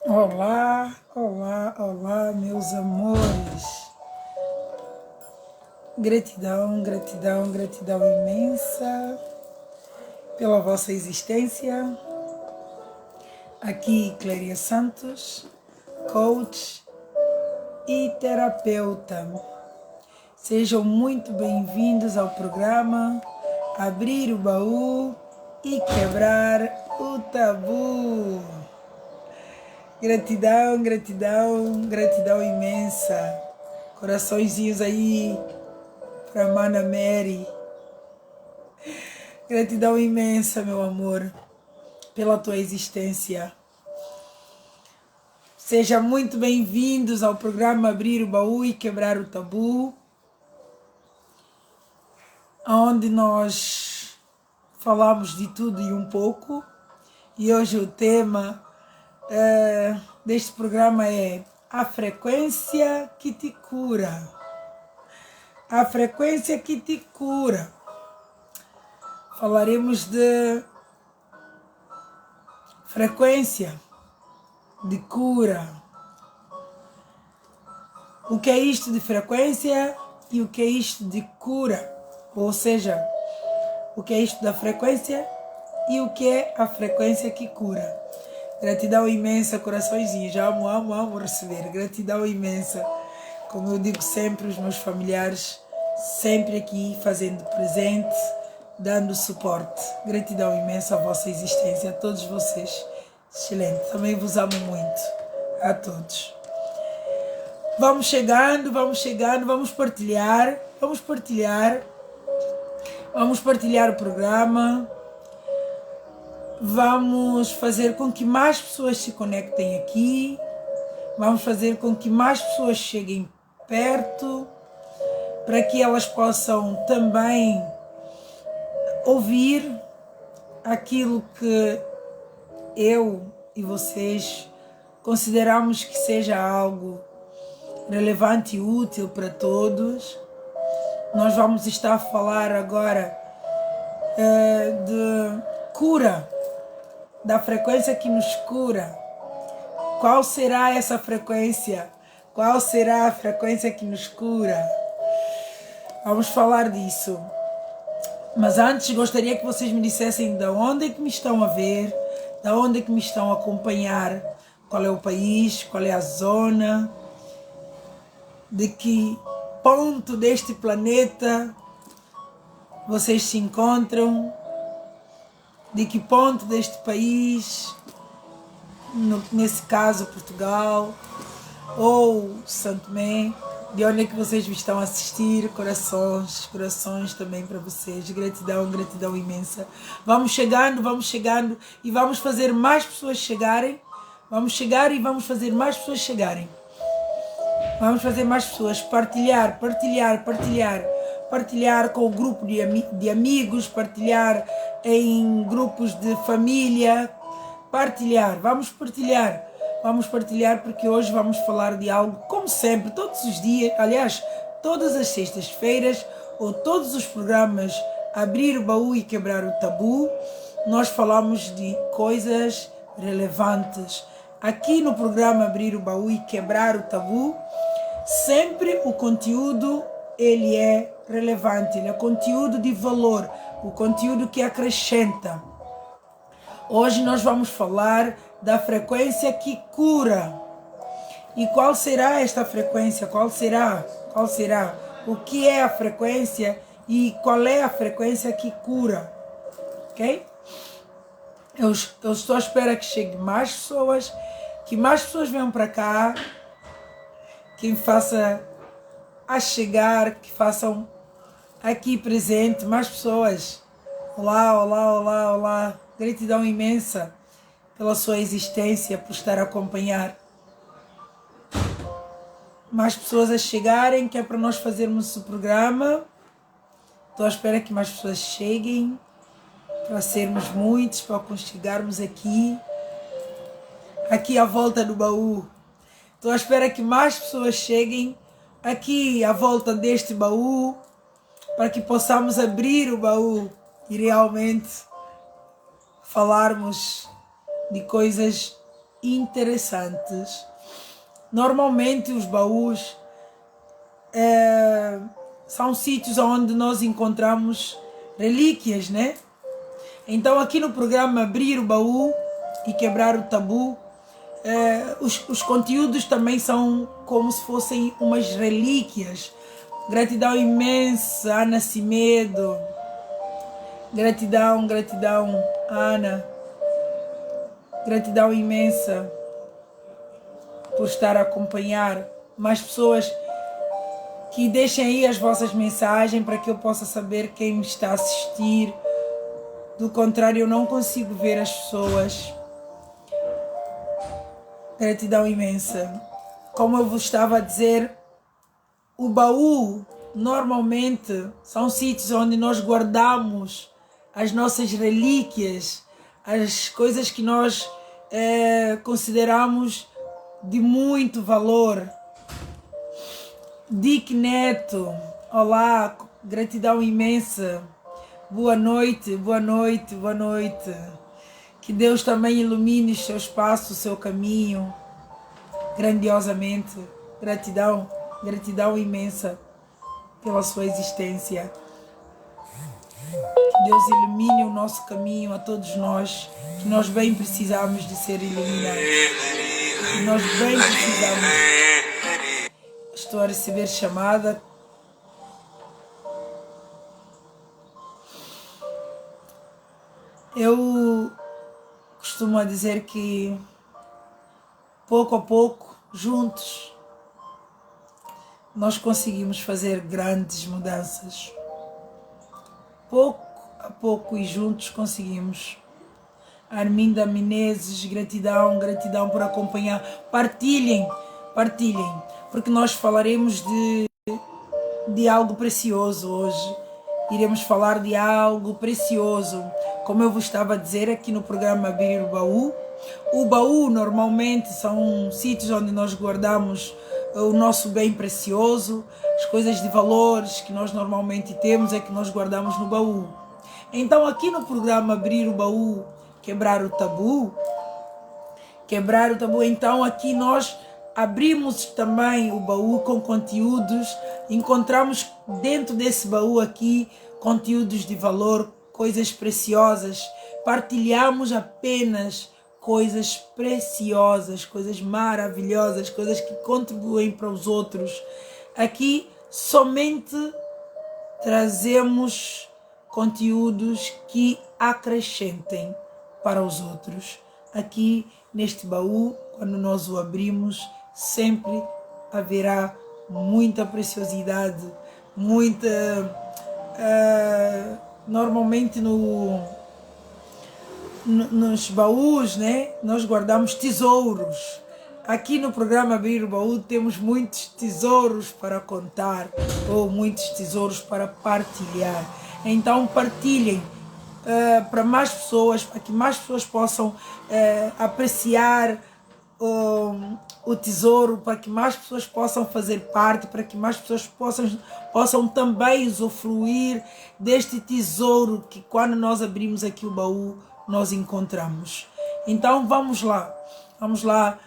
Olá, olá, olá, meus amores. Gratidão, gratidão, gratidão imensa pela vossa existência. Aqui, Cléria Santos, coach e terapeuta. Sejam muito bem-vindos ao programa Abrir o Baú e Quebrar o Tabu. Gratidão, gratidão, gratidão imensa. Coraçõezinhos aí para Mana Mary. Gratidão imensa, meu amor, pela tua existência. Sejam muito bem-vindos ao programa Abrir o Baú e Quebrar o Tabu, onde nós falamos de tudo e um pouco. E hoje o tema deste programa é a frequência que te cura. A frequência que te cura. Falaremos de frequência de cura. O que é isto de frequência e o que é isto de cura? Ou seja, o que é isto da frequência e o que é a frequência que cura? Gratidão imensa, coraçõezinhos. Amo, amo, amo receber. Gratidão imensa. Como eu digo sempre, os meus familiares sempre aqui fazendo presente, dando suporte. Gratidão imensa à vossa existência, a todos vocês. Excelente. Também vos amo muito. A todos. Vamos chegando, vamos partilhar o programa. Vamos fazer com que mais pessoas se conectem aqui. Vamos fazer com que mais pessoas cheguem perto, para que elas possam também ouvir aquilo que eu e vocês consideramos que seja algo relevante e útil para todos. Nós vamos estar a falar agora de cura, da frequência que nos cura. Qual será essa frequência? Qual será a frequência que nos cura? Vamos falar disso. Mas antes gostaria que vocês me dissessem de onde é que me estão a ver, de onde é que me estão a acompanhar, qual é o país, qual é a zona, de que ponto deste planeta vocês se encontram, de que ponto deste país, nesse caso Portugal ou Santo Tomé, de onde é que vocês me estão a assistir. Corações também para vocês. Gratidão, gratidão imensa. Vamos chegando e vamos fazer mais pessoas chegarem. Vamos chegar e vamos fazer mais pessoas chegarem. Vamos fazer mais pessoas, partilhar com o grupo de amigos, partilhar em grupos de família, vamos partilhar porque hoje vamos falar de algo, como sempre, todos os dias, aliás, todas as sextas-feiras, ou todos os programas Abrir o Baú e Quebrar o Tabu, nós falamos de coisas relevantes. Aqui no programa Abrir o Baú e Quebrar o Tabu, sempre o conteúdo ele é relevante, ele é conteúdo de valor, o conteúdo que acrescenta. Hoje nós vamos falar da frequência que cura. E qual será esta frequência? Qual será? O que é a frequência e qual é a frequência que cura? Ok? Eu estou à espera que chegue mais pessoas, que mais pessoas venham para cá, que faça a chegar, que façam aqui presente mais pessoas. Olá, olá, olá, olá. Gratidão imensa pela sua existência, por estar a acompanhar. Mais pessoas a chegarem, que é para nós fazermos o programa. Estou à espera que mais pessoas cheguem, para sermos muitos, para chegarmos aqui à volta do baú. Estou à espera que mais pessoas cheguem aqui à volta deste baú, para que possamos abrir o baú e realmente falarmos de coisas interessantes. Normalmente os baús são sítios onde nós encontramos relíquias, né? Então aqui no programa Abrir o Baú e Quebrar o Tabu, os conteúdos também são como se fossem umas relíquias. Gratidão imensa, Ana Cimedo. Gratidão, Ana. Gratidão imensa por estar a acompanhar. Mais pessoas que deixem aí as vossas mensagens para que eu possa saber quem me está a assistir. Do contrário, eu não consigo ver as pessoas. Gratidão imensa. Como eu vos estava a dizer, o baú normalmente são sítios onde nós guardamos as nossas relíquias, as coisas que nós consideramos de muito valor. Dick Neto, olá, gratidão imensa. Boa noite, boa noite, boa noite. Que Deus também ilumine o seu espaço, o seu caminho, grandiosamente. Gratidão, gratidão imensa pela sua existência. Que Deus ilumine o nosso caminho a todos nós, que nós bem precisamos de ser iluminados. Que nós bem precisamos. Estou a receber chamada. Eu costumo dizer que pouco a pouco, juntos, nós conseguimos fazer grandes mudanças. Pouco a pouco e juntos conseguimos. Arminda Menezes, gratidão, gratidão por acompanhar. Partilhem, partilhem, porque nós falaremos de algo precioso hoje. Iremos falar de algo precioso. Como eu vos estava a dizer aqui no programa Abrir o Baú. O baú normalmente são sítios onde nós guardamos o nosso bem precioso. As coisas de valores que nós normalmente temos é que nós guardamos no baú. Então aqui no programa Abrir o Baú, Quebrar o Tabu. Quebrar o Tabu, então aqui nós abrimos também o baú com conteúdos, encontramos dentro desse baú aqui conteúdos de valor, coisas preciosas, partilhamos apenas coisas preciosas, coisas maravilhosas, coisas que contribuem para os outros. Aqui somente trazemos conteúdos que acrescentem para os outros. Aqui neste baú, quando nós o abrimos, sempre haverá muita preciosidade, muita... normalmente nos baús, né, nós guardamos tesouros. Aqui no programa Abrir o Baú temos muitos tesouros para contar ou muitos tesouros para partilhar. Então partilhem para mais pessoas, para que mais pessoas possam apreciar o tesouro, para que mais pessoas possam fazer parte, para que mais pessoas possam também usufruir deste tesouro que quando nós abrimos aqui o baú, nós encontramos. Então vamos lá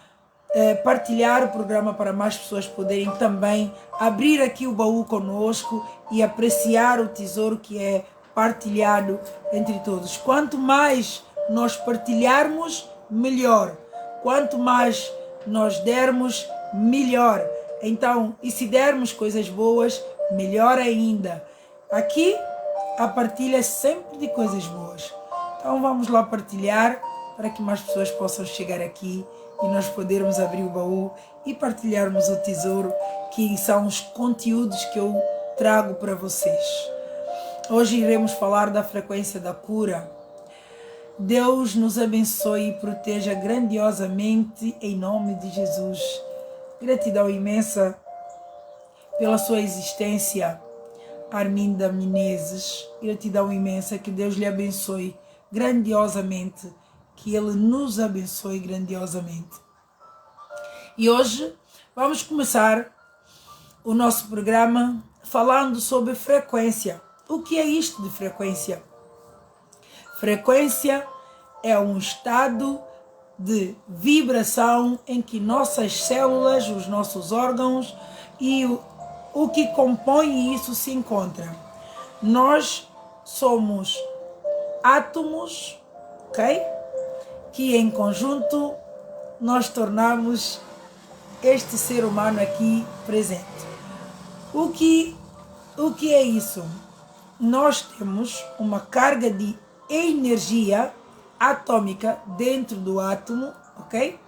partilhar o programa para mais pessoas poderem também abrir aqui o baú conosco e apreciar o tesouro que é partilhado entre todos. Quanto mais nós partilharmos, melhor. Quanto mais nós dermos, melhor. Então, e se dermos coisas boas, melhor ainda. Aqui, a partilha é sempre de coisas boas. Então, vamos lá partilhar para que mais pessoas possam chegar aqui e nós podermos abrir o baú e partilharmos o tesouro, que são os conteúdos que eu trago para vocês. Hoje iremos falar da frequência da cura. Deus nos abençoe e proteja grandiosamente em nome de Jesus. Gratidão imensa pela sua existência, Arminda Menezes. Gratidão imensa, que Deus lhe abençoe grandiosamente, que Ele nos abençoe grandiosamente. E hoje vamos começar o nosso programa falando sobre frequência. O que é isto de frequência? Frequência é um estado de vibração em que nossas células, os nossos órgãos e o que compõe isso se encontra. Nós somos átomos, ok? Que em conjunto nós tornamos este ser humano aqui presente. O que é isso? Nós temos uma carga de energia atômica dentro do átomo, ok?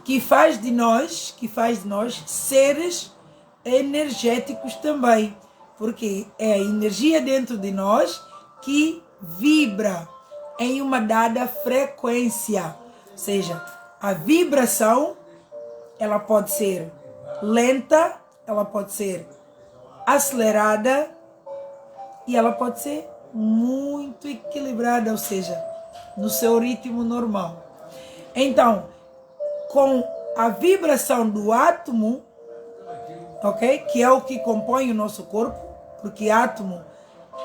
Que faz de nós seres energéticos também, porque é a energia dentro de nós que vibra em uma dada frequência, ou seja, a vibração ela pode ser lenta, ela pode ser acelerada e ela pode ser muito equilibrada, ou seja, no seu ritmo normal. Então, com a vibração do átomo, ok, que é o que compõe o nosso corpo, porque átomos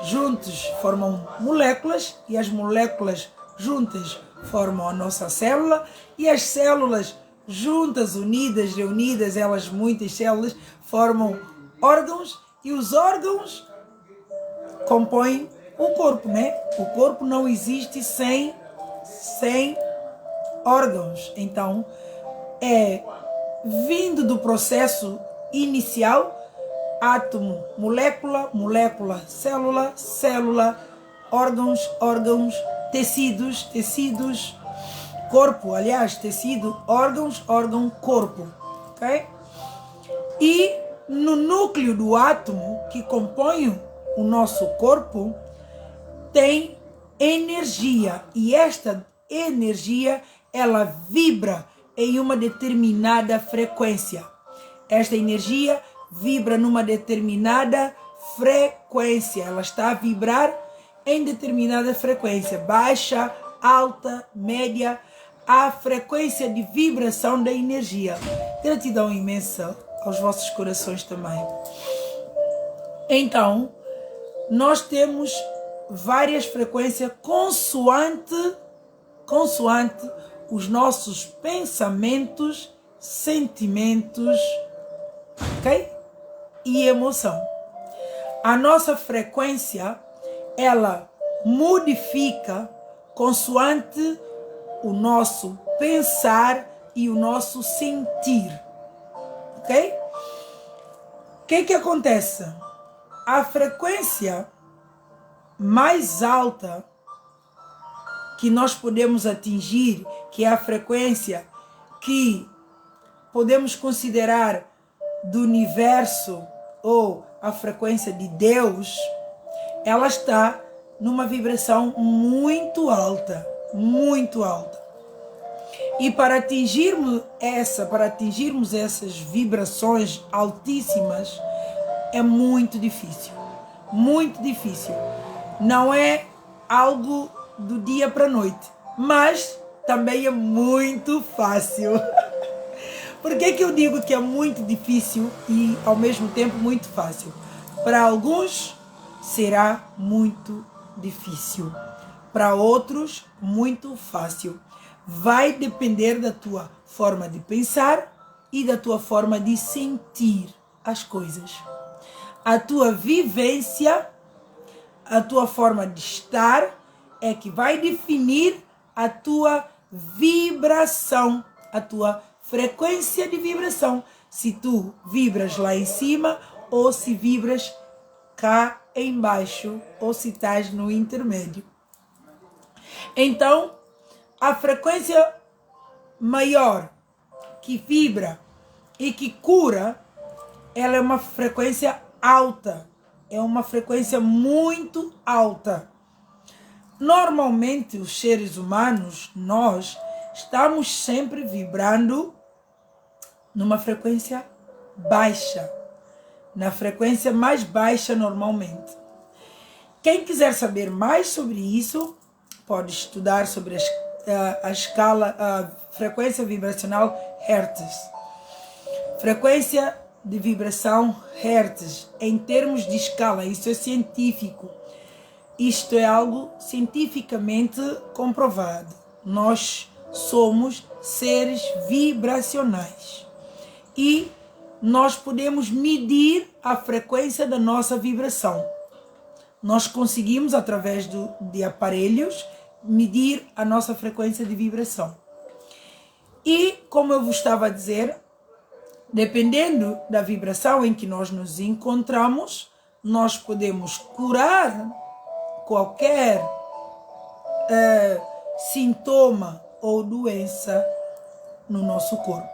juntos formam moléculas e as moléculas juntas formam a nossa célula e as células juntas, unidas, reunidas, elas muitas células formam órgãos e os órgãos compõem o corpo, né? O corpo não existe sem órgãos. Então, é vindo do processo inicial, átomo, molécula, molécula, célula, célula, órgãos, órgãos, tecidos, tecidos, corpo, aliás, tecido, órgãos, órgão, corpo, ok? E no núcleo do átomo que compõe o nosso corpo tem energia e esta energia ela vibra em uma determinada frequência. Esta energia vibra numa determinada frequência, ela está a vibrar em determinada frequência, baixa, alta, média, a frequência de vibração da energia. Gratidão imensa aos vossos corações também. Então, nós temos várias frequências consoante os nossos pensamentos, sentimentos, ok? E emoção. A nossa frequência, ela modifica consoante o nosso pensar e o nosso sentir, ok? O que acontece? A frequência mais alta que nós podemos atingir, que é a frequência que podemos considerar do universo ou a frequência de Deus, ela está numa vibração muito alta, muito alta. E para atingirmos essas vibrações altíssimas é muito difícil, muito difícil. Não é algo do dia para a noite, mas também é muito fácil. Por que eu digo que é muito difícil e ao mesmo tempo muito fácil? Para alguns será muito difícil, para outros muito fácil. Vai depender da tua forma de pensar e da tua forma de sentir as coisas. A tua vivência, a tua forma de estar é que vai definir a tua vibração, a tua frequência de vibração. Se tu vibras lá em cima ou se vibras cá embaixo ou se estás no intermédio. Então, a frequência maior que vibra e que cura, ela é uma frequência alta. É uma frequência muito alta. Normalmente, os seres humanos, nós estamos sempre vibrando numa frequência baixa. Na frequência mais baixa normalmente. Quem quiser saber mais sobre isso, pode estudar sobre a escala, a frequência vibracional Hertz. Frequência de vibração Hertz, em termos de escala, isso é científico. Isto é algo cientificamente comprovado. Nós somos seres vibracionais e nós podemos medir a frequência da nossa vibração. Nós conseguimos, através de aparelhos, medir a nossa frequência de vibração. E, como eu vos estava a dizer, dependendo da vibração em que nós nos encontramos, nós podemos curar qualquer sintoma ou doença no nosso corpo.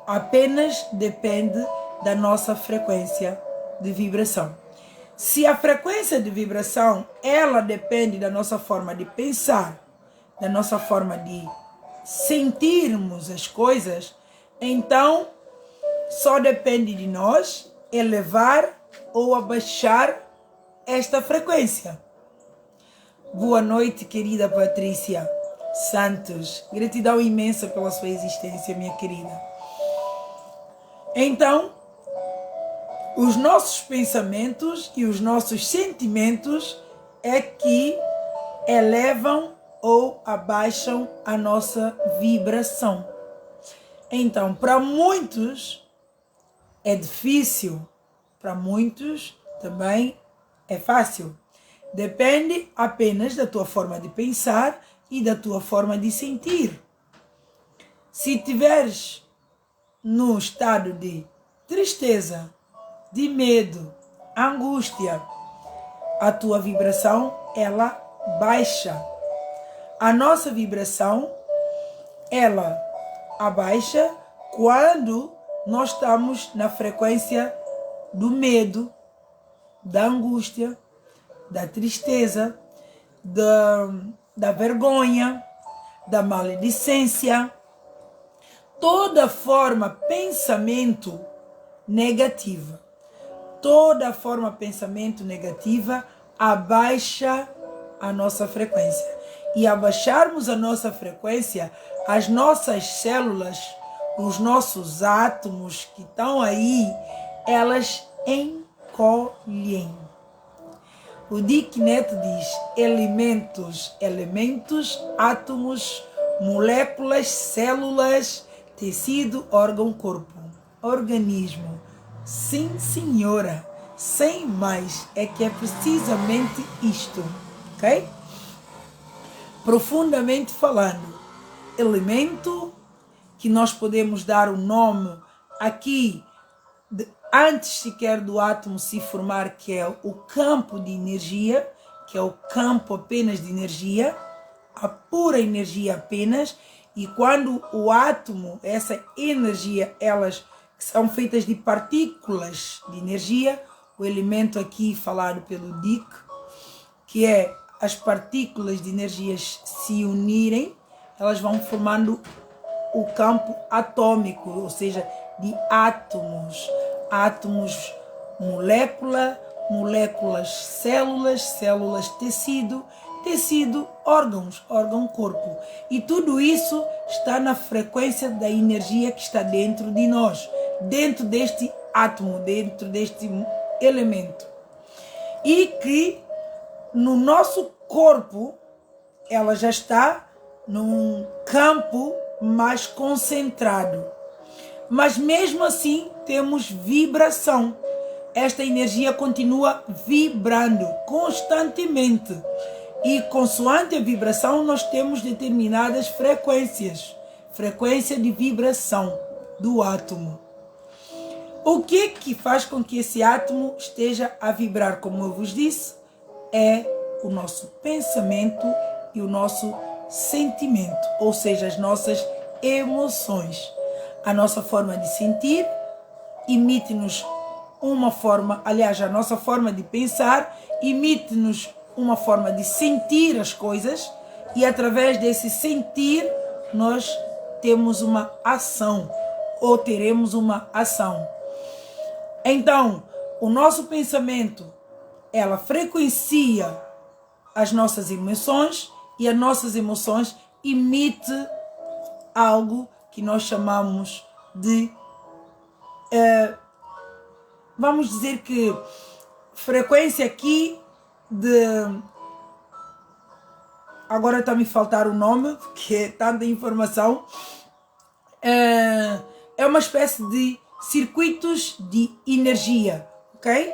Apenas depende da nossa frequência de vibração. Se a frequência de vibração, ela depende da nossa forma de pensar, da nossa forma de sentirmos as coisas, então só depende de nós elevar ou abaixar esta frequência. Boa noite, querida Patrícia Santos. Gratidão imensa pela sua existência, minha querida. Então, os nossos pensamentos e os nossos sentimentos é que elevam ou abaixam a nossa vibração. Então, para muitos é difícil, para muitos também é fácil. Depende apenas da tua forma de pensar e da tua forma de sentir. Se tiveres no estado de tristeza, de medo, angústia, a tua vibração, ela baixa. A nossa vibração, ela abaixa quando nós estamos na frequência do medo, da angústia, da tristeza, da vergonha, da maledicência. Toda forma pensamento negativa. Toda forma pensamento negativa abaixa a nossa frequência. E abaixarmos a nossa frequência, as nossas células, os nossos átomos que estão aí, elas encolhem. O Dick Neto diz elementos, átomos, moléculas, células, tecido, órgão, corpo, organismo. Sim, senhora. Sem mais, é que é precisamente isto, ok? Profundamente falando, elemento que nós podemos dar o nome aqui, antes sequer do átomo se formar, que é o campo de energia, que é o campo apenas de energia, a pura energia apenas, e quando o átomo, essa energia, elas são feitas de partículas de energia, o elemento aqui falado pelo Dick, que é as partículas de energias se unirem, elas vão formando o campo atômico, ou seja, de átomos. Átomos, molécula, moléculas, células, células, tecido, tecido, órgãos, órgão, corpo. E tudo isso está na frequência da energia que está dentro de nós, dentro deste átomo, dentro deste elemento. E que no nosso corpo ela já está num campo mais concentrado. Mas mesmo assim temos vibração. Esta energia continua vibrando constantemente. E consoante a vibração nós temos determinadas frequências. Frequência de vibração do átomo. O que faz com que esse átomo esteja a vibrar, como eu vos disse, é o nosso pensamento e o nosso sentimento, ou seja, as nossas emoções. A nossa forma de sentir emite-nos uma forma, aliás, a nossa forma de pensar emite-nos uma forma de sentir as coisas, e através desse sentir nós temos uma ação, ou teremos uma ação. Então, o nosso pensamento, ela frequencia as nossas emoções, e as nossas emoções emite algo que nós chamamos de, vamos dizer que frequência aqui de agora está me faltar o nome, porque é tanta informação. É uma espécie de circuitos de energia, ok?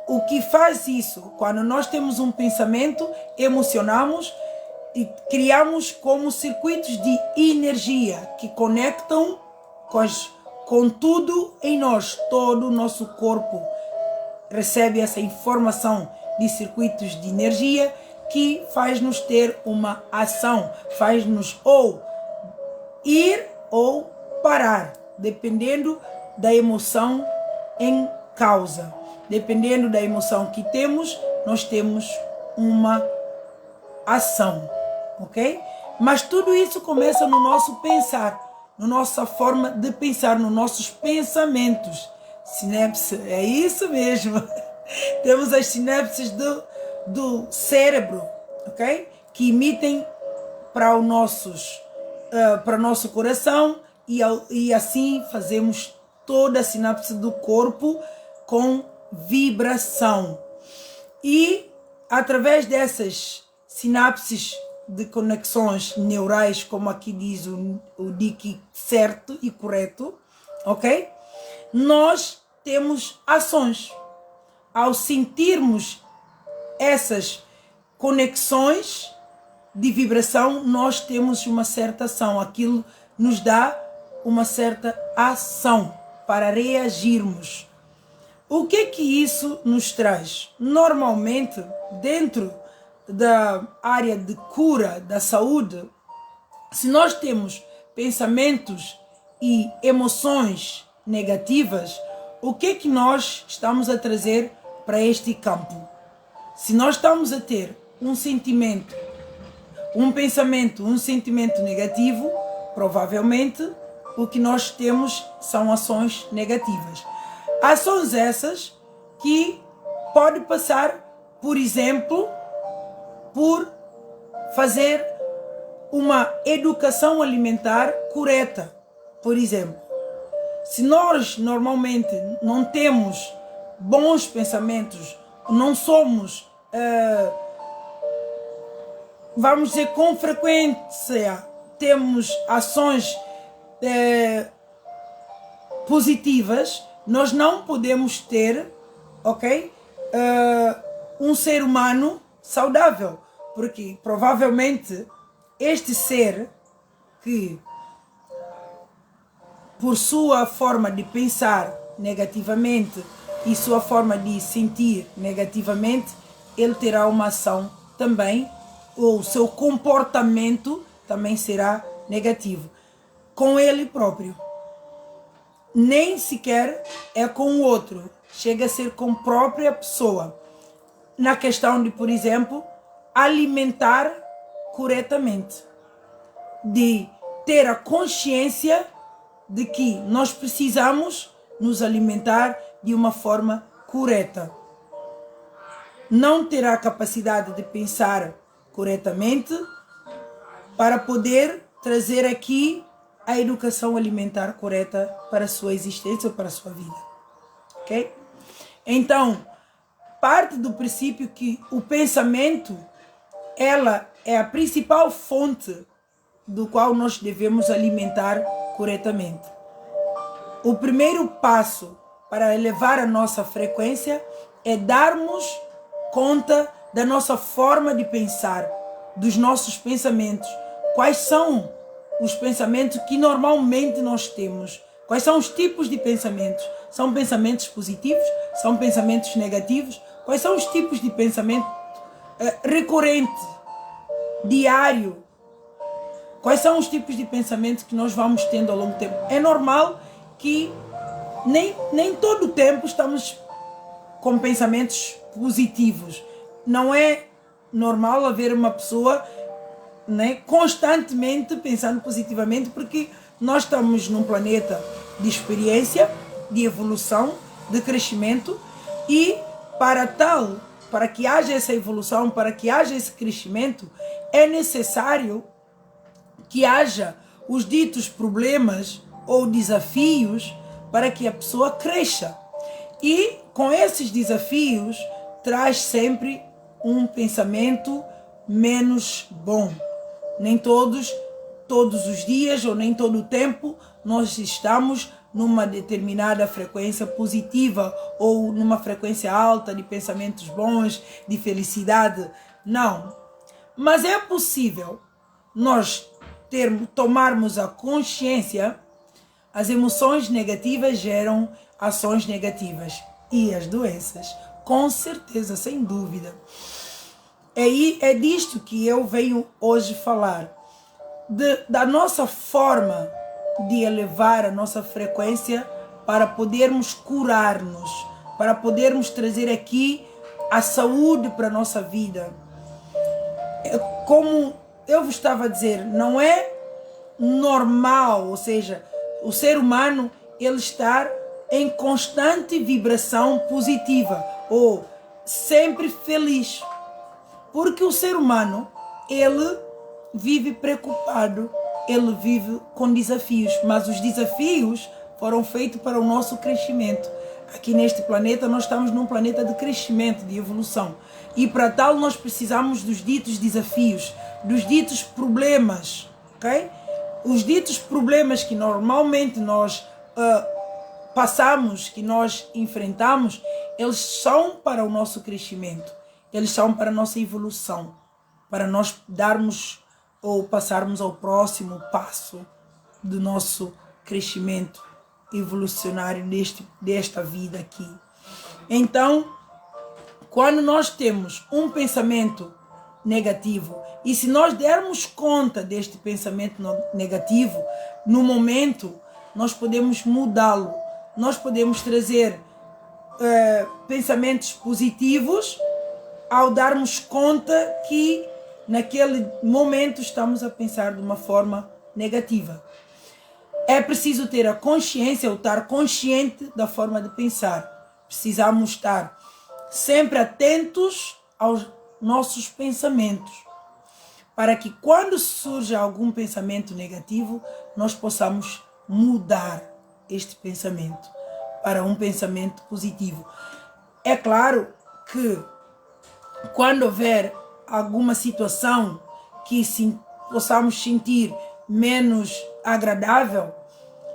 O que faz isso? Quando nós temos um pensamento, emocionamos e criamos como circuitos de energia que conectam com tudo em nós. Todo o nosso corpo recebe essa informação de circuitos de energia que faz-nos ter uma ação, faz-nos ou ir ou parar, dependendo da emoção em causa. Dependendo da emoção que temos, nós temos uma ação, ok? Mas tudo isso começa no nosso pensar, na nossa forma de pensar, nos nossos pensamentos. Sinapse, é isso mesmo. Temos as sinapses do cérebro, ok? Que emitem para o nosso coração e assim fazemos toda a sinapse do corpo com vibração. E através dessas sinapses de conexões neurais, como aqui diz o Dick certo e correto, ok? Nós temos ações. Ao sentirmos essas conexões de vibração, nós temos uma certa ação. Aquilo nos dá uma certa ação para reagirmos. O que é que isso nos traz? Normalmente, dentro da área de cura da saúde, se nós temos pensamentos e emoções negativas, o que é que nós estamos a trazer para este campo? Se nós estamos a ter um sentimento, um pensamento, um sentimento negativo, provavelmente o que nós temos são ações negativas. Ações essas que pode passar, por exemplo, por fazer uma educação alimentar correta. Por exemplo, se nós normalmente não temos bons pensamentos, não somos, vamos dizer, com frequência, temos ações positivas, nós não podemos ter, ok, um ser humano saudável, porque provavelmente este ser que, por sua forma de pensar negativamente e sua forma de sentir negativamente, ele terá uma ação também, ou o seu comportamento também será negativo com ele próprio. Nem sequer é com o outro, chega a ser com a própria pessoa. Na questão de, por exemplo, alimentar corretamente, de ter a consciência de que nós precisamos nos alimentar de uma forma correta. Não terá a capacidade de pensar corretamente para poder trazer aqui a educação alimentar correta para a sua existência ou para a sua vida. Ok? Então, parte do princípio que o pensamento, ela é a principal fonte do qual nós devemos alimentar corretamente. O primeiro passo para elevar a nossa frequência é darmos conta da nossa forma de pensar, dos nossos pensamentos. Quais são os pensamentos que normalmente nós temos? Quais são os tipos de pensamentos? São pensamentos positivos? São pensamentos negativos? Quais são os tipos de pensamento recorrente, diário? Quais são os tipos de pensamento que nós vamos tendo ao longo do tempo? É normal que nem todo o tempo estamos com pensamentos positivos. Não é normal haver uma pessoa, né, constantemente pensando positivamente, porque nós estamos num planeta de experiência, de evolução, de crescimento, e para que haja essa evolução, para que haja esse crescimento, é necessário que haja os ditos problemas ou desafios para que a pessoa cresça. E com esses desafios traz sempre um pensamento menos bom. Nem todos os dias ou nem todo o tempo nós estamos numa determinada frequência positiva ou numa frequência alta de pensamentos bons, de felicidade. Não. Mas é possível nós tomarmos a consciência. As emoções negativas geram ações negativas e as doenças, com certeza, sem dúvida. É disto que eu venho hoje falar, da nossa forma de elevar a nossa frequência para podermos curar-nos, para podermos trazer aqui a saúde para a nossa vida. Como eu vos estava a dizer, não é normal, ou seja, o ser humano ele estar em constante vibração positiva ou sempre feliz. Porque o ser humano, ele vive preocupado, ele vive com desafios, mas os desafios foram feitos para o nosso crescimento. Aqui neste planeta, nós estamos num planeta de crescimento, de evolução. E para tal, nós precisamos dos ditos desafios, dos ditos problemas, ok? Os ditos problemas que normalmente nós passamos, que nós enfrentamos, eles são para o nosso crescimento, eles são para a nossa evolução, para nós darmos ou passarmos ao próximo passo do nosso crescimento evolucionário desta vida aqui. Então, quando nós temos um pensamento negativo, e se nós dermos conta deste pensamento negativo, no momento, nós podemos mudá-lo. Nós podemos trazer pensamentos positivos ao darmos conta que naquele momento estamos a pensar de uma forma negativa. É preciso ter a consciência ou estar consciente da forma de pensar. Precisamos estar sempre atentos aos nossos pensamentos, para que quando surja algum pensamento negativo, nós possamos mudar este pensamento para um pensamento positivo. É claro que quando houver alguma situação que possamos sentir menos agradável,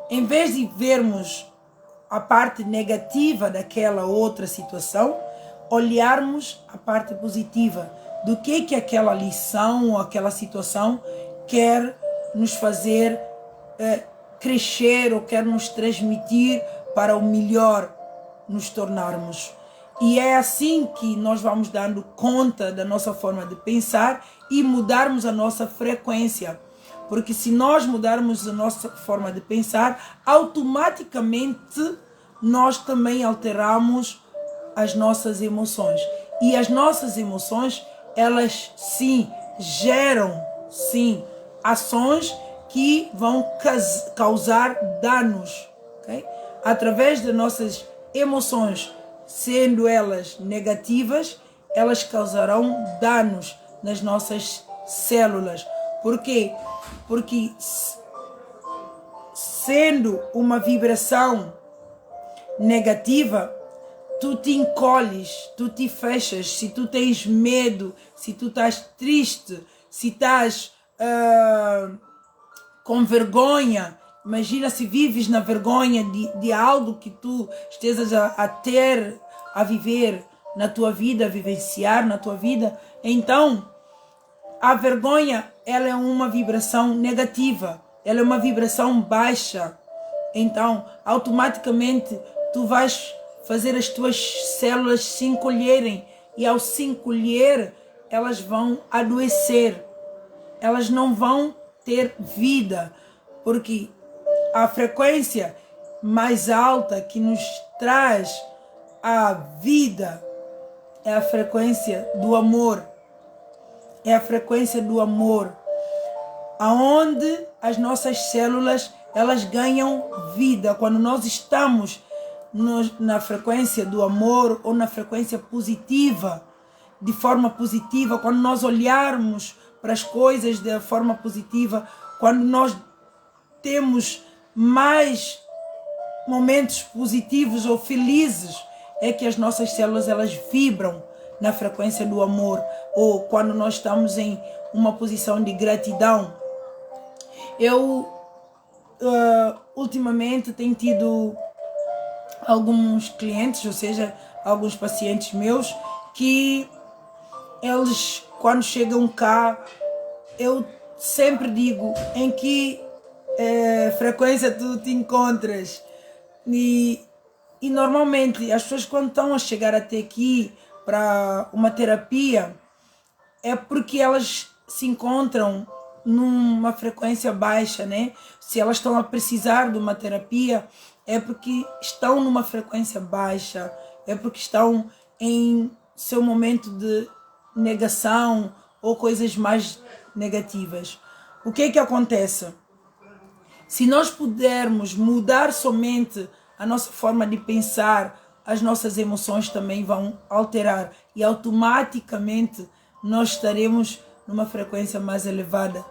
em vez de vermos a parte negativa daquela outra situação, olharmos a parte positiva do que aquela lição ou aquela situação quer nos fazer crescer ou quer nos transmitir para o melhor nos tornarmos. E é assim que nós vamos dando conta da nossa forma de pensar e mudarmos a nossa frequência. Porque se nós mudarmos a nossa forma de pensar, automaticamente nós também alteramos as nossas emoções. E as nossas emoções, elas sim geram ações que vão causar danos, okay? Através das nossas emoções, sendo elas negativas, elas causarão danos nas nossas células. Por quê? Porque sendo uma vibração negativa, tu te encolhes, tu te fechas. Se tu tens medo, se tu estás triste, se estás com vergonha, imagina se vives na vergonha de algo que tu estejas a viver na tua vida, a vivenciar na tua vida. Então, a vergonha, ela é uma vibração negativa, ela é uma vibração baixa. Então, automaticamente, tu vais fazer as tuas células se encolherem, e ao se encolher, elas vão adoecer, elas não vão ter vida, porque a frequência mais alta que nos traz a vida é a frequência do amor. É a frequência do amor, aonde as nossas células, elas ganham vida. Quando nós estamos na frequência do amor ou na frequência positiva, de forma positiva, quando nós olharmos para as coisas de forma positiva, quando nós temos mais momentos positivos ou felizes, é que as nossas células, elas vibram na frequência do amor, ou quando nós estamos em uma posição de gratidão. Eu ultimamente tenho tido alguns clientes, ou seja, alguns pacientes meus, que eles, quando chegam cá, eu sempre digo em que frequência tu te encontras. E normalmente as pessoas, quando estão a chegar até aqui para uma terapia, é porque elas se encontram numa frequência baixa, né? Se elas estão a precisar de uma terapia, é porque estão numa frequência baixa, é porque estão em seu momento de negação ou coisas mais negativas. O que é que acontece? Se nós pudermos mudar somente a nossa forma de pensar, as nossas emoções também vão alterar e automaticamente nós estaremos numa frequência mais elevada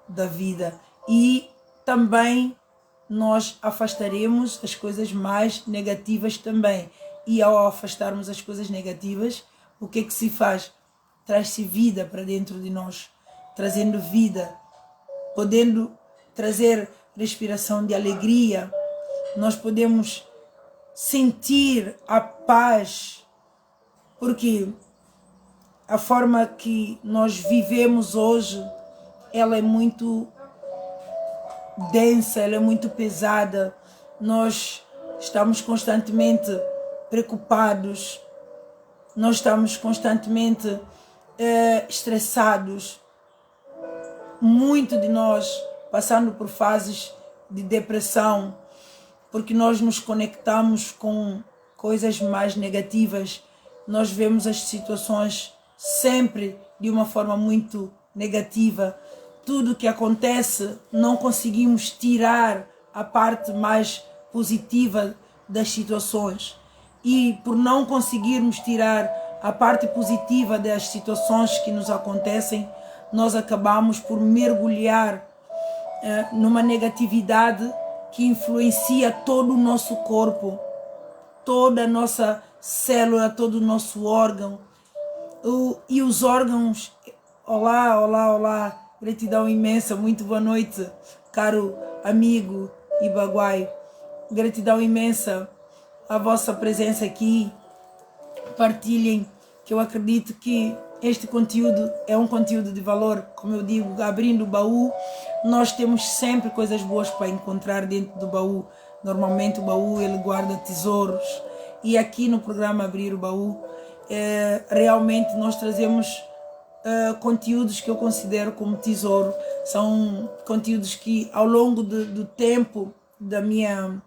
da vida e também nós afastaremos as coisas mais negativas também. E ao afastarmos as coisas negativas, o que é que se faz? Traz-se vida para dentro de nós, trazendo vida, podendo trazer respiração de alegria. Nós podemos sentir a paz, porque a forma que nós vivemos hoje, ela é muito densa, ela é muito pesada. Nós estamos constantemente preocupados, nós estamos constantemente estressados. Muito de nós passando por fases de depressão, porque nós nos conectamos com coisas mais negativas. Nós vemos as situações sempre de uma forma muito negativa. Tudo que acontece, não conseguimos tirar a parte mais positiva das situações. E por não conseguirmos tirar a parte positiva das situações que nos acontecem, nós acabamos por mergulhar numa negatividade que influencia todo o nosso corpo, toda a nossa célula, todo o nosso órgão. E os órgãos, olá, olá, olá, gratidão imensa, muito boa noite, caro amigo Ibaguai, gratidão imensa a vossa presença aqui. Partilhem, que eu acredito que este conteúdo é um conteúdo de valor. Como eu digo, abrindo o baú, nós temos sempre coisas boas para encontrar dentro do baú. Normalmente o baú ele guarda tesouros, e aqui no programa Abrir o Baú realmente nós trazemos conteúdos que eu considero como tesouro. São conteúdos que ao longo do tempo da minha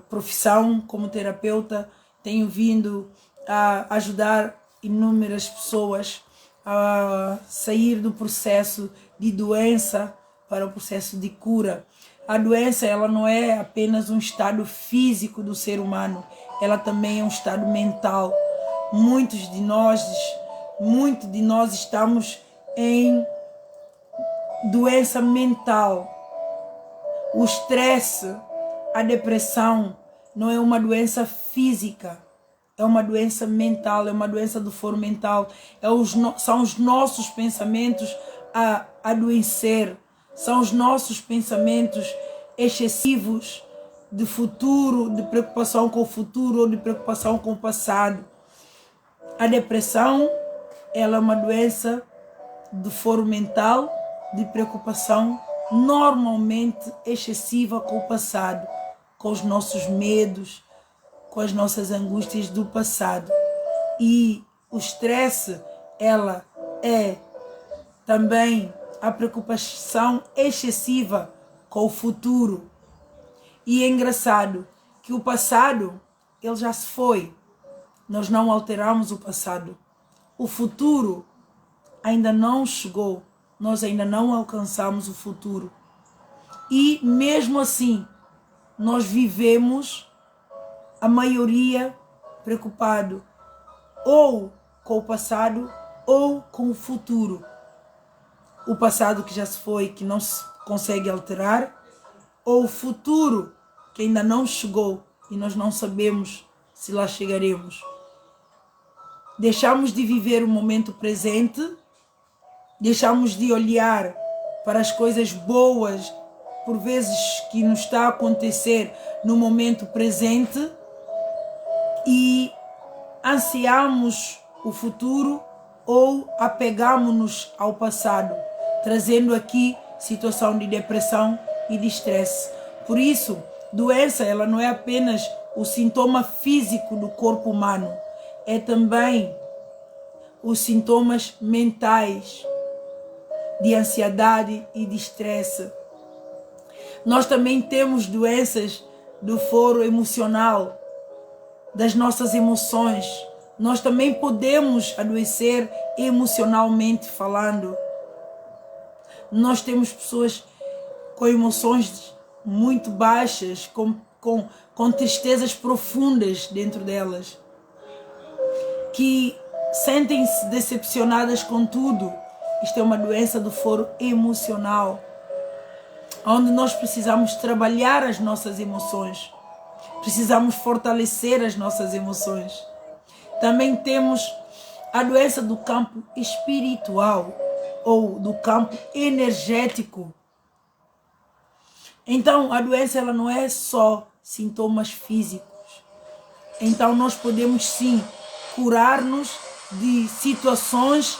profissão como terapeuta tenho vindo a ajudar inúmeras pessoas a sair do processo de doença para o processo de cura. A doença, ela não é apenas um estado físico do ser humano, ela também é um estado mental. Muitos de nós estamos em doença mental. O estresse, a depressão não é uma doença física, é uma doença mental, é uma doença do foro mental. São os nossos pensamentos a adoecer, são os nossos pensamentos excessivos de futuro, de preocupação com o futuro ou de preocupação com o passado. A depressão, ela é uma doença do foro mental, de preocupação normalmente excessiva com o passado, com os nossos medos, com as nossas angústias do passado. E o estresse, ela é também a preocupação excessiva com o futuro. E é engraçado que o passado, ele já se foi. Nós não alteramos o passado. O futuro ainda não chegou. Nós ainda não alcançamos o futuro. E mesmo assim, nós vivemos, a maioria, preocupado ou com o passado ou com o futuro. O passado que já se foi, que não se consegue alterar, ou o futuro que ainda não chegou e nós não sabemos se lá chegaremos. deixamos de viver o momento presente, deixamos de olhar para as coisas boas, por vezes, que nos está a acontecer no momento presente, e ansiamos o futuro ou apegamos-nos ao passado, trazendo aqui situação de depressão e de estresse. Por isso, doença, ela não é apenas o sintoma físico do corpo humano, é também os sintomas mentais de ansiedade e de estresse. Nós também temos doenças do foro emocional, das nossas emoções. Nós também podemos adoecer emocionalmente falando. Nós temos pessoas com emoções muito baixas, com tristezas profundas dentro delas, que sentem-se decepcionadas com tudo. Isto é uma doença do foro emocional, onde nós precisamos trabalhar as nossas emoções, precisamos fortalecer as nossas emoções. Também temos a doença do campo espiritual ou do campo energético. Então, a doença, ela não é só sintomas físicos. Então, nós podemos sim curar-nos de situações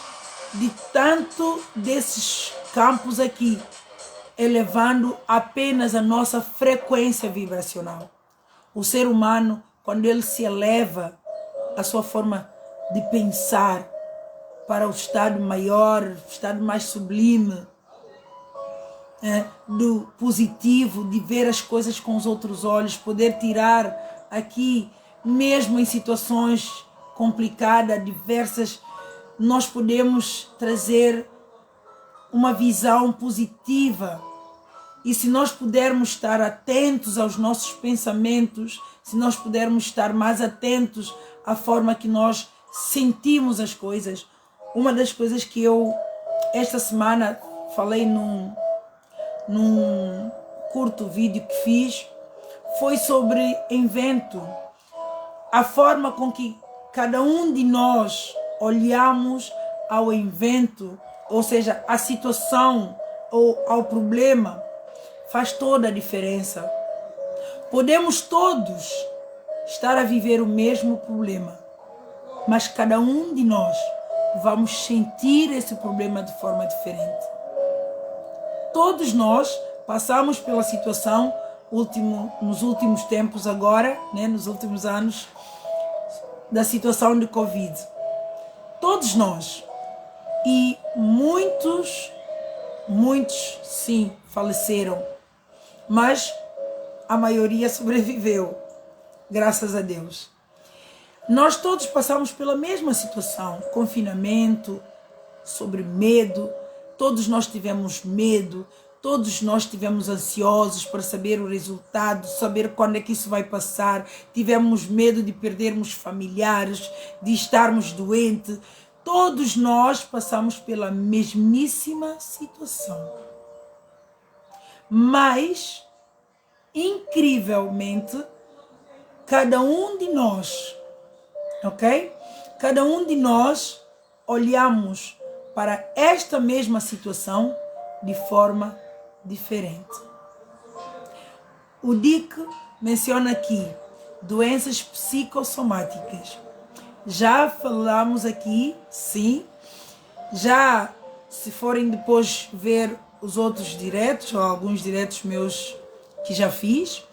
de tanto desses campos aqui, elevando apenas a nossa frequência vibracional. O ser humano, quando ele se eleva a sua forma de pensar para o estado maior, o estado mais sublime, do positivo, de ver as coisas com os outros olhos, poder tirar aqui, mesmo em situações complicadas, diversas, nós podemos trazer uma visão positiva. E se nós pudermos estar atentos aos nossos pensamentos, se nós pudermos estar mais atentos à forma que nós sentimos as coisas. Uma das coisas que eu, esta semana, falei num curto vídeo que fiz, foi sobre invento. A forma com que cada um de nós olhamos ao invento, ou seja, à situação ou ao problema, faz toda a diferença. Podemos todos estar a viver o mesmo problema, mas cada um de nós vamos sentir esse problema de forma diferente. Todos nós passamos pela situação nos últimos tempos agora, nos últimos anos, da situação de Covid. Todos nós. E muitos sim, faleceram. Mas a maioria sobreviveu, graças a Deus. Nós todos passamos pela mesma situação, confinamento, sobre medo. Todos nós tivemos medo, todos nós tivemos ansiosos para saber o resultado, saber quando é que isso vai passar. Tivemos medo de perdermos familiares, de estarmos doentes. Todos nós passamos pela mesmíssima situação. Mas, incrivelmente, cada um de nós, ok? Cada um de nós olhamos para esta mesma situação de forma diferente. O Dick menciona aqui doenças psicossomáticas. Já falamos aqui, sim. Já, se forem depois ver os outros diretos, ou alguns diretos meus que já fiz,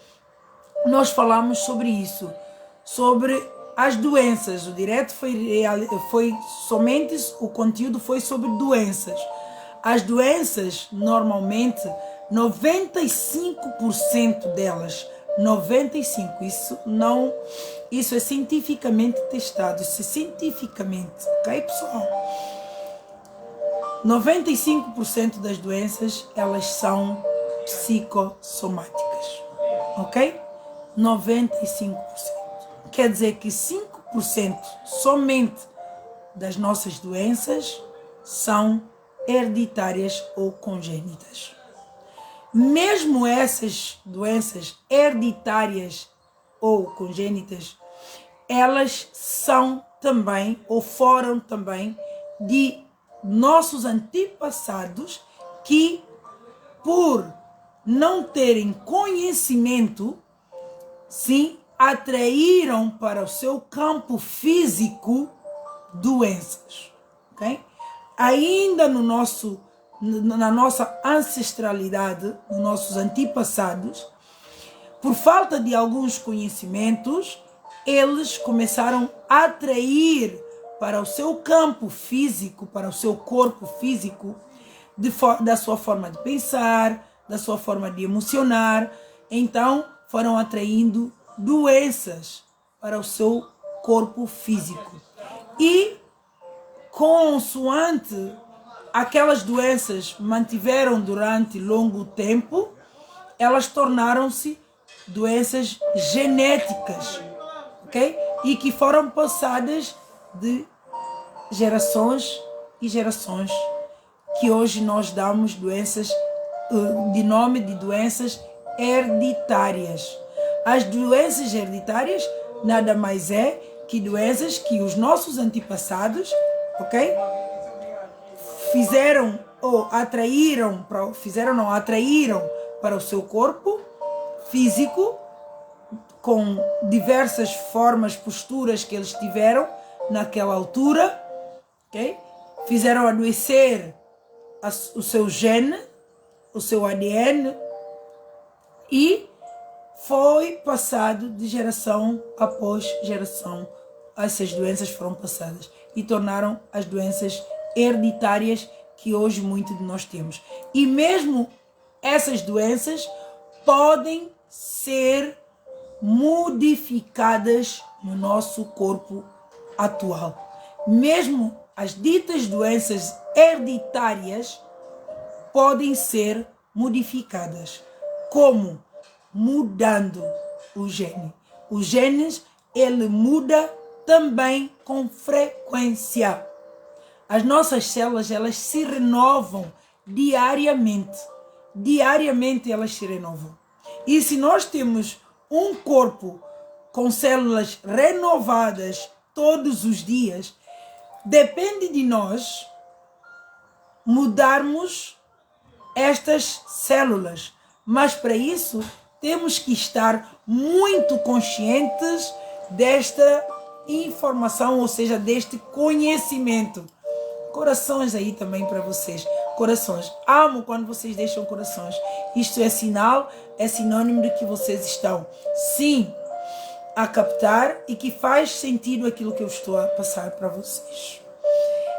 nós falamos sobre isso, sobre as doenças. O direto foi somente, o conteúdo foi sobre doenças. As doenças, normalmente, 95% delas, 95%, isso é cientificamente testado, isso é cientificamente, ok, pessoal? 95% das doenças, elas são psicossomáticas, ok? 95%. Quer dizer que 5% somente das nossas doenças são hereditárias ou congênitas. Mesmo essas doenças hereditárias ou congênitas, elas são também, ou foram também, de nossos antepassados que, por não terem conhecimento, sim, atraíram para o seu campo físico doenças, ok? Ainda na nossa ancestralidade, nos nossos antepassados, por falta de alguns conhecimentos, eles começaram a atrair para o seu campo físico, para o seu corpo físico, da sua forma de pensar, da sua forma de emocionar. Então, foram atraindo doenças para o seu corpo físico. E, consoante aquelas doenças mantiveram durante longo tempo, elas tornaram-se doenças genéticas, ok? E que foram passadas de gerações e gerações, que hoje nós damos doenças, de nome de doenças hereditárias. As doenças hereditárias nada mais é que doenças que os nossos antepassados, ok? Atraíram para o seu corpo físico, com diversas formas, posturas que eles tiveram naquela altura, ok? Fizeram adoecer o seu gene, o seu ADN, e foi passado de geração após geração. Essas doenças foram passadas e tornaram as doenças hereditárias que hoje muito de nós temos. E mesmo essas doenças podem ser modificadas no nosso corpo atual. Mesmo as ditas doenças hereditárias podem ser modificadas. Como? Mudando o gene. Os genes, ele muda também com frequência. As nossas células, elas se renovam diariamente. Diariamente elas se renovam. E se nós temos um corpo com células renovadas todos os dias, depende de nós mudarmos estas células. Mas para isso temos que estar muito conscientes desta informação, ou seja, deste conhecimento. Corações aí também para vocês. Corações. Amo quando vocês deixam corações. Isto é sinal, é sinônimo de que vocês estão, sim, a captar e que faz sentido aquilo que eu estou a passar para vocês.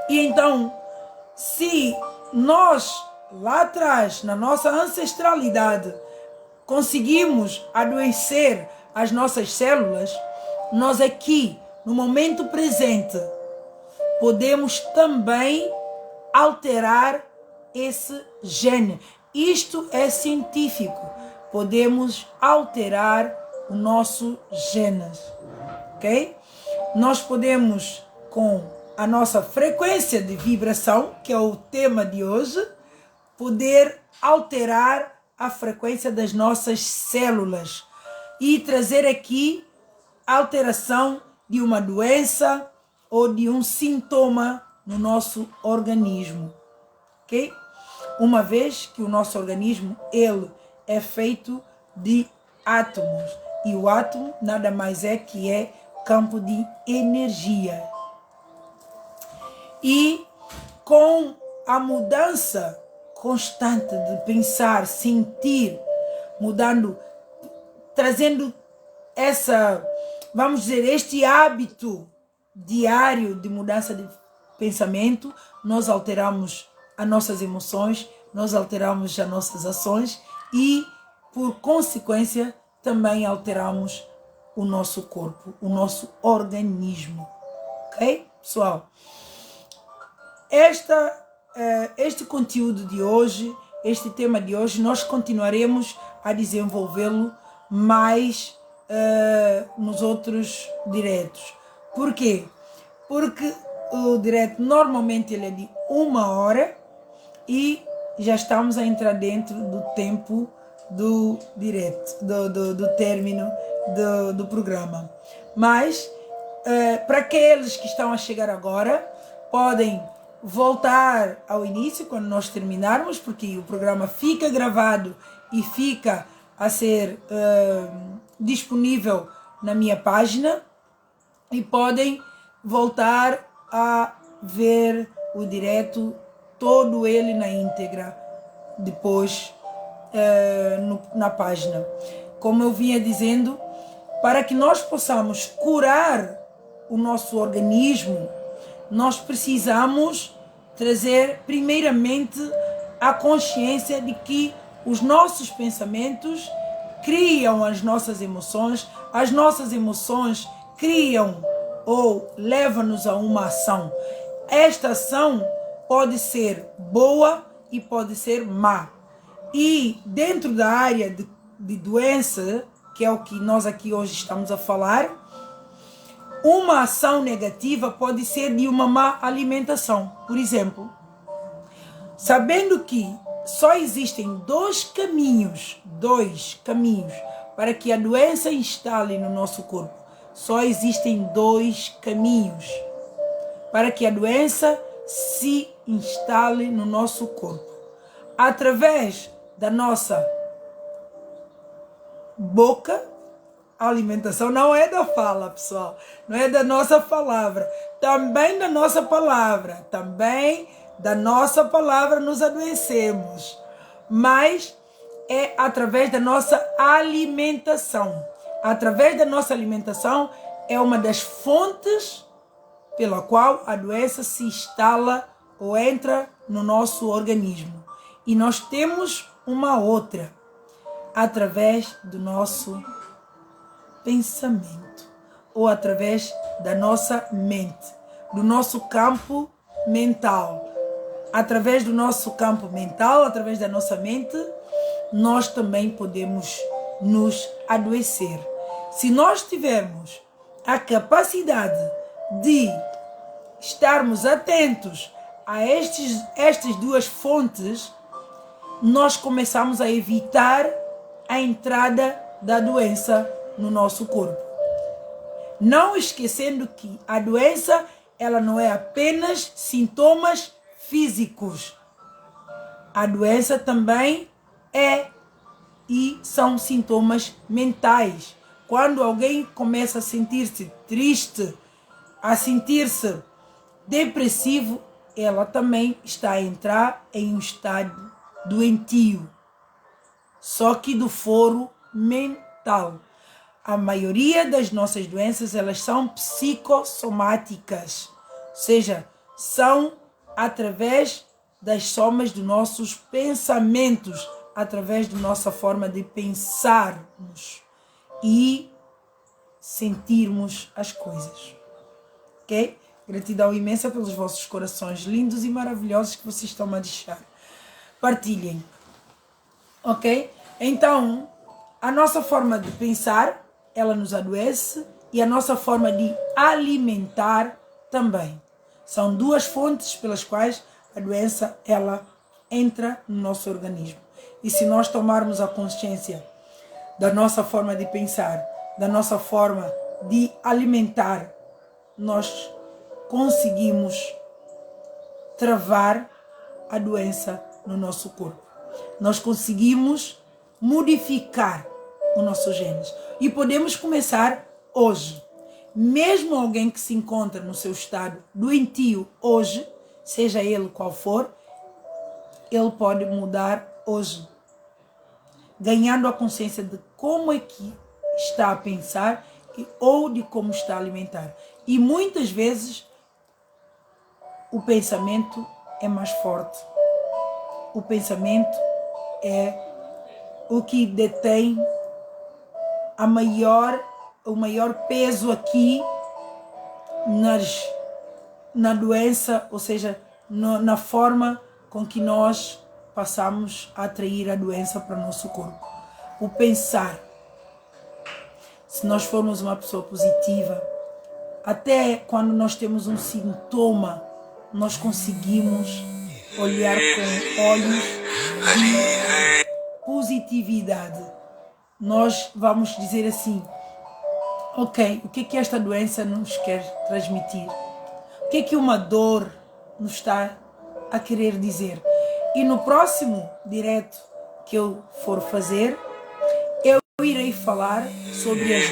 E então, se nós, lá atrás, na nossa ancestralidade, conseguimos adoecer as nossas células, nós aqui, no momento presente, podemos também alterar esse gene. Isto é científico. Podemos alterar o nosso gene, ok? Nós podemos, com a nossa frequência de vibração, que é o tema de hoje, poder alterar a frequência das nossas células e trazer aqui alteração de uma doença ou de um sintoma no nosso organismo, ok? Uma vez que o nosso organismo, ele é feito de átomos, e o átomo nada mais é que é campo de energia. E com a mudança constante de pensar, sentir, mudando, trazendo vamos dizer, este hábito diário de mudança de pensamento, nós alteramos as nossas emoções, nós alteramos as nossas ações e, por consequência, também alteramos o nosso corpo, o nosso organismo. Ok, pessoal? Este conteúdo de hoje, este tema de hoje, nós continuaremos a desenvolvê-lo mais nos outros diretos. Por quê? Porque o direto normalmente ele é de 1 hora e já estamos a entrar dentro do tempo do direto, do término do programa. Mas Para aqueles que estão a chegar agora, podem voltar ao início quando nós terminarmos, porque o programa fica gravado e fica a ser disponível na minha página, e podem voltar a ver o direto, todo ele na íntegra, depois na página. Como eu vinha dizendo, para que nós possamos curar o nosso organismo, nós precisamos trazer primeiramente a consciência de que os nossos pensamentos criam as nossas emoções criam ou levam-nos a uma ação. Esta ação pode ser boa e pode ser má. E dentro da área de doença, que é o que nós aqui hoje estamos a falar, uma ação negativa pode ser de uma má alimentação. Por exemplo, sabendo que só existem dois caminhos para que a doença instale no nosso corpo. Só existem dois caminhos para que a doença se instale no nosso corpo. Através da nossa boca, a alimentação não é da fala, pessoal. Não é da nossa palavra. Também da nossa palavra. Também da nossa palavra nos adoecemos. Mas é através da nossa alimentação. Através da nossa alimentação é uma das fontes pela qual a doença se instala ou entra no nosso organismo. E nós temos uma outra, através do nosso pensamento, ou através da nossa mente, do nosso campo mental. Através do nosso campo mental, através da nossa mente, nós também podemos nos adoecer. Se nós tivermos a capacidade de estarmos atentos a estas duas fontes, nós começamos a evitar a entrada da doença no nosso corpo. Não esquecendo que a doença, ela não é apenas sintomas físicos. A doença também são sintomas mentais. Quando alguém começa a sentir-se triste, a sentir-se depressivo, ela também está a entrar em um estado doentio, só que do foro mental. A maioria das nossas doenças, elas são psicossomáticas, ou seja, são através das somas dos nossos pensamentos, através da nossa forma de pensarmos e sentirmos as coisas. Ok? Gratidão imensa pelos vossos corações lindos e maravilhosos que vocês estão a deixar. Partilhem. Ok? Então, a nossa forma de pensar, ela nos adoece, e a nossa forma de alimentar também. São duas fontes pelas quais a doença, ela entra no nosso organismo. E se nós tomarmos a consciência da nossa forma de pensar, da nossa forma de alimentar, nós conseguimos travar a doença no nosso corpo. Nós conseguimos modificar os nossos genes. E podemos começar hoje. Mesmo alguém que se encontra no seu estado doentio hoje, seja ele qual for, ele pode mudar hoje. Ganhando a consciência de como é que está a pensar ou de como está a alimentar. E muitas vezes o pensamento é mais forte. O pensamento é o que detém o maior peso aqui na doença, ou seja, na forma com que nós passamos a atrair a doença para o nosso corpo. O pensar. Se nós formos uma pessoa positiva, até quando nós temos um sintoma, nós conseguimos olhar com olhos de positividade. Nós vamos dizer assim: Ok, o que esta doença nos quer transmitir? O que uma dor nos está a querer dizer? E no próximo direto que eu for fazer, eu irei falar sobre as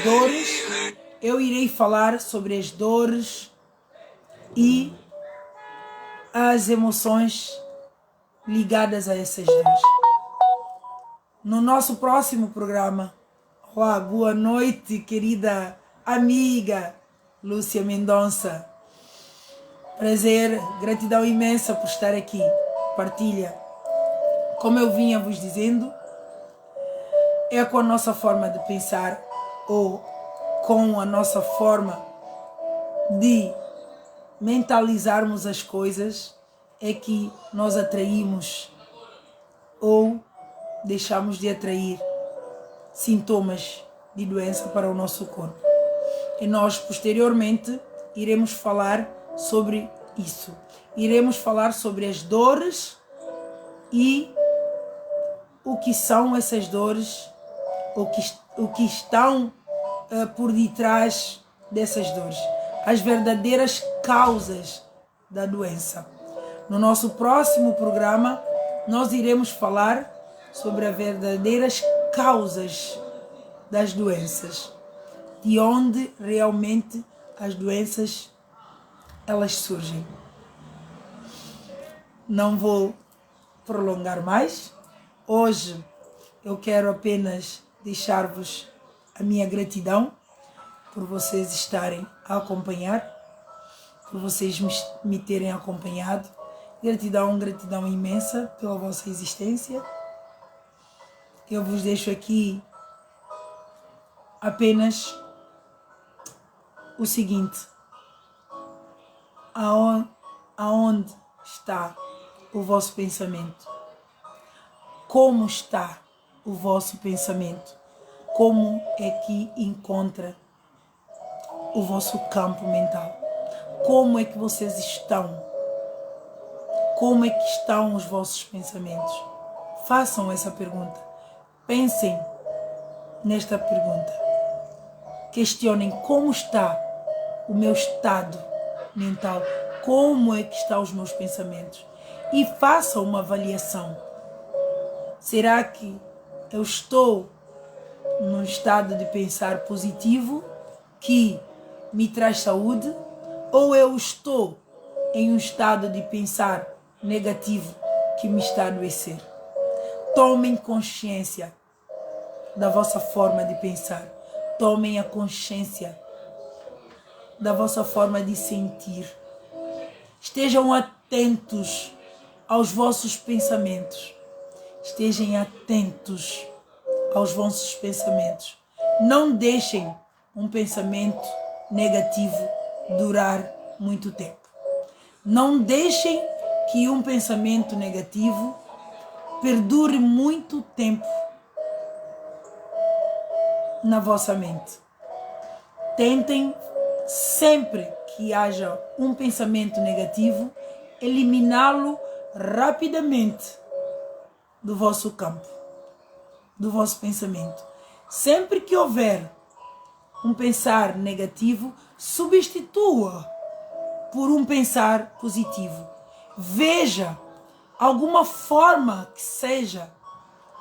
dores, e as emoções ligadas a essas dores. No nosso próximo programa. Olá, boa noite, querida amiga Lúcia Mendonça. Prazer, gratidão imensa por estar aqui. Partilha. Como eu vinha vos dizendo, é com a nossa forma de pensar ou com a nossa forma de mentalizarmos as coisas é que nós atraímos ou deixamos de atrair sintomas de doença para o nosso corpo. E nós posteriormente iremos falar sobre isso. Iremos falar sobre as dores e o que são essas dores, o que estão por detrás dessas dores, as verdadeiras causas da doença. No nosso próximo programa, nós iremos falar sobre as verdadeiras causas das doenças, de onde realmente as doenças elas surgem. Não vou prolongar mais. Hoje eu quero apenas deixar-vos a minha gratidão por vocês estarem a acompanhar, por vocês me terem acompanhado. Gratidão imensa pela vossa existência. Eu vos deixo aqui apenas o seguinte: aonde está o vosso pensamento? Como está o vosso pensamento? Como é que encontra o vosso campo mental? Como é que vocês estão? Como é que estão os vossos pensamentos? Façam essa pergunta. Pensem nesta pergunta. Questionem como está o meu estado mental, como é que estão os meus pensamentos, e façam uma avaliação. Será que eu estou num estado de pensar positivo que me traz saúde, ou eu estou em um estado de pensar negativo que me está a adoecer? Tomem consciência da vossa forma de pensar. Tomem a consciência da vossa forma de sentir. Estejam atentos aos vossos pensamentos. Estejam atentos aos vossos pensamentos. Não deixem um pensamento negativo durar muito tempo. Não deixem que um pensamento negativo perdure muito tempo na vossa mente. Tentem sempre que haja um pensamento negativo, eliminá-lo rapidamente do vosso campo, do vosso pensamento. Sempre que houver um pensar negativo, substitua por um pensar positivo. Veja alguma forma que seja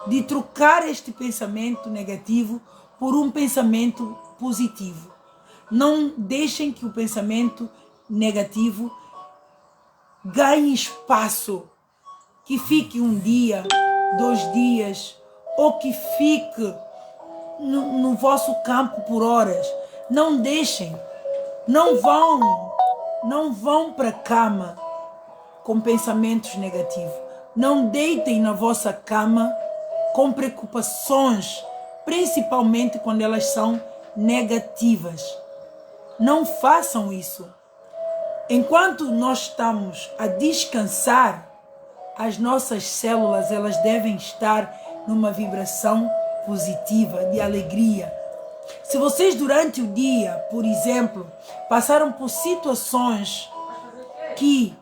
de trocar este pensamento negativo por um pensamento positivo. Não deixem que o pensamento negativo ganhe espaço, que fique um dia, 2 dias, ou que fique no vosso campo por horas. Não deixem. Não vão para a cama com pensamentos negativos. Não deitem na vossa cama com preocupações, principalmente quando elas são negativas. Não façam isso. Enquanto nós estamos a descansar, as nossas células elas devem estar numa vibração positiva, de alegria. Se vocês durante o dia, por exemplo, passaram por situações que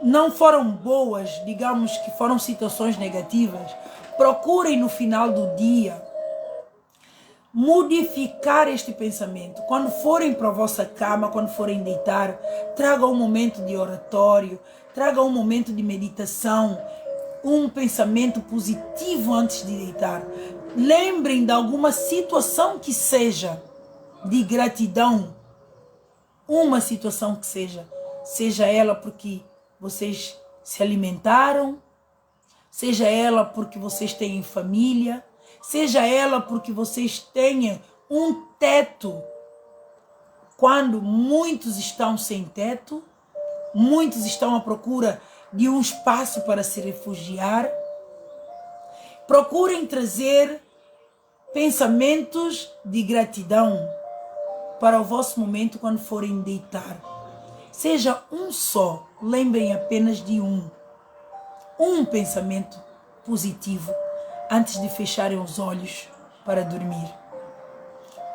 não foram boas, digamos que foram situações negativas, procurem no final do dia modificar este pensamento. Quando forem para a vossa cama, quando forem deitar, traga um momento de oratório, traga um momento de meditação, um pensamento positivo antes de deitar. Lembrem de alguma situação que seja de gratidão, uma situação que seja ela porque vocês se alimentaram, seja ela porque vocês têm família, seja ela porque vocês tenham um teto. Quando muitos estão sem teto, muitos estão à procura de um espaço para se refugiar, procurem trazer pensamentos de gratidão para o vosso momento quando forem deitar. Seja um só, lembrem apenas de um pensamento positivo antes de fecharem os olhos para dormir.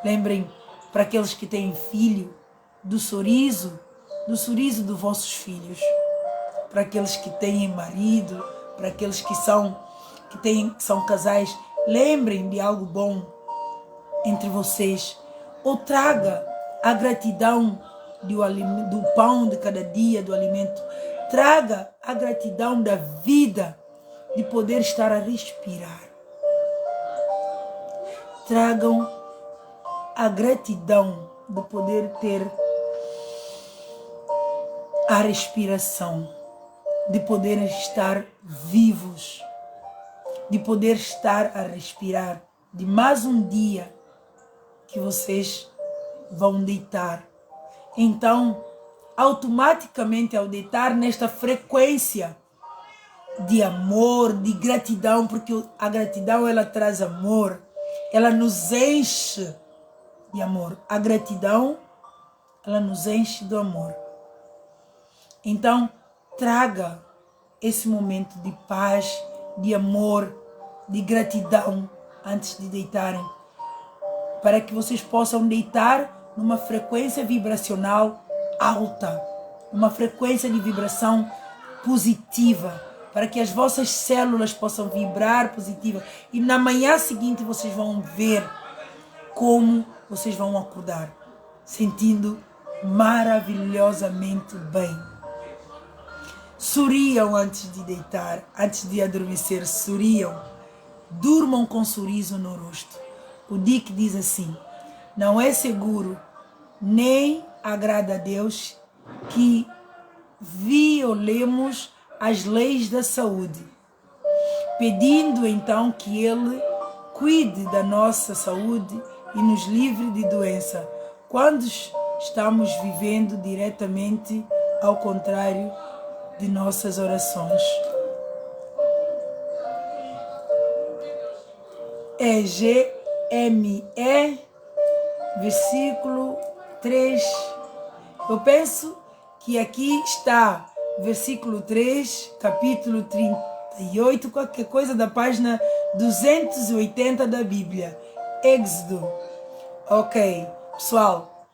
Lembrem, para aqueles que têm filho, do sorriso dos vossos filhos. Para aqueles que têm marido, para aqueles que são casais, lembrem de algo bom entre vocês. Ou traga a gratidão do pão de cada dia, do alimento. Traga a gratidão da vida, de poder estar a respirar. Tragam a gratidão de poder ter a respiração, de poder estar vivos, de poder estar a respirar, de mais um dia que vocês vão deitar. Então, automaticamente ao deitar nesta frequência de amor, de gratidão, porque a gratidão ela traz amor, ela nos enche de amor. A gratidão ela nos enche do amor. Então, traga esse momento de paz, de amor, de gratidão antes de deitarem, para que vocês possam deitar numa frequência vibracional alta, uma frequência de vibração positiva, para que as vossas células possam vibrar positiva e na manhã seguinte vocês vão ver como vocês vão acordar, sentindo maravilhosamente bem. Sorriam antes de deitar, antes de adormecer, sorriam. Durmam com um sorriso no rosto. O Dick diz assim: não é seguro, nem agrada a Deus que violemos as leis da saúde, pedindo então que Ele cuide da nossa saúde e nos livre de doença, quando estamos vivendo diretamente ao contrário de nossas orações. EGME, versículo 3. Eu penso que aqui está versículo 3, capítulo 38, qualquer coisa da página 280 da Bíblia. Êxodo. Ok, pessoal,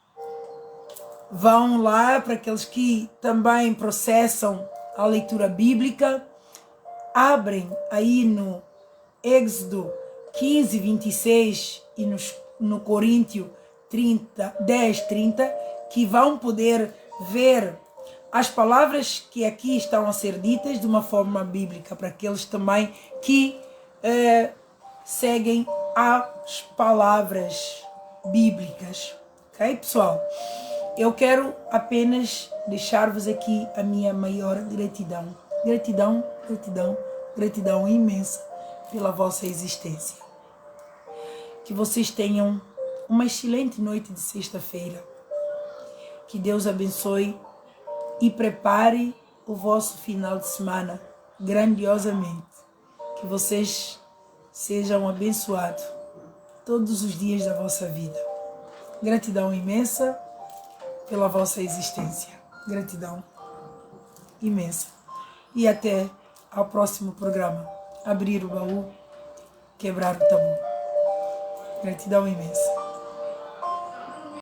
vão lá para aqueles que também processam a leitura bíblica. Abrem aí no Êxodo 15, 26 e no Coríntios 10, 30, que vão poder ver as palavras que aqui estão a ser ditas de uma forma bíblica, para aqueles também que seguem as palavras bíblicas. Ok, pessoal? Eu quero apenas deixar-vos aqui a minha maior gratidão. Gratidão, gratidão, gratidão imensa pela vossa existência. Que vocês tenham uma excelente noite de sexta-feira. Que Deus abençoe e prepare o vosso final de semana grandiosamente. Que vocês sejam abençoados todos os dias da vossa vida. Gratidão imensa pela vossa existência. Gratidão imensa. E até ao próximo programa. Abrir o baú, quebrar o tabu. Gratidão imensa.